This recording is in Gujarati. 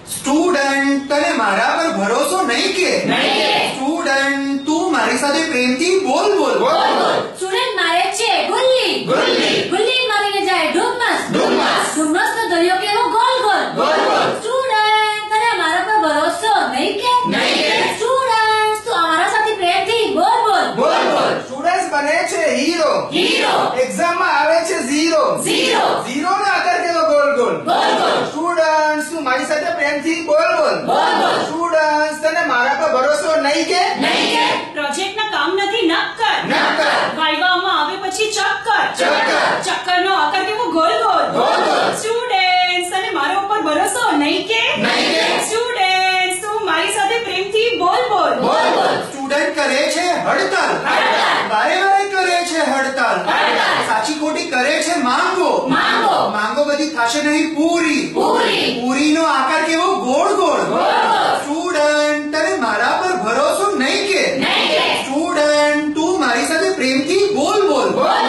સ્ટુડન્ટ તને મારા પર ભરોસો નહીં કે સ્ટુડન્ટ તું મારી સાથે પ્રેમથી બોલ બોલ સ્ટુડન્ટ મારે છે ગુલ્લી ગુલ્લી મારીને જાય ડુમ્મસ ડુમ્મસનો દરિયો કેવો ગોલ ગોલ સ્ટુડન્ટ તને મારા પર ભરોસો નહીં કે સ્ટુડન્ટ તું અમારા સાથે પ્રેમથી બોલ સ્ટુડન્ટ બને છે હીરો એક્ઝામ માં આવે છે ઝીરો નો આકાર કેવો ગોલ સ્ટુડન્ટ તું મારી સાથે પ્રેમથી બોલ સ્ટુડન્ટ તને મારા પર ભરોસો નહીં કે પ્રોજેક્ટના કામ નથી નક્કર વાઇવામાં આવે પછી ચક્કરનો આકાર કેવો ગોલ સ્ટુડન્ટ્સ તને મારા ઉપર ભરોસો નહીં કે સ્ટુડન્ટ્સ તું મારી સાથે પ્રેમથી બોલ સ્ટુડન્ટ કરે છે હડતાલ વારે કરે છે હડતાલ સાચી ખોટી કરે છે માંગો બધી થશે નહીં પૂરીનો આકાર કેવો ગોળ સ્ટુડન્ટ તને મારા પર ભરોસો નહીં કે સ્ટુડન્ટ તું મારી સાથે પ્રેમથી બોલ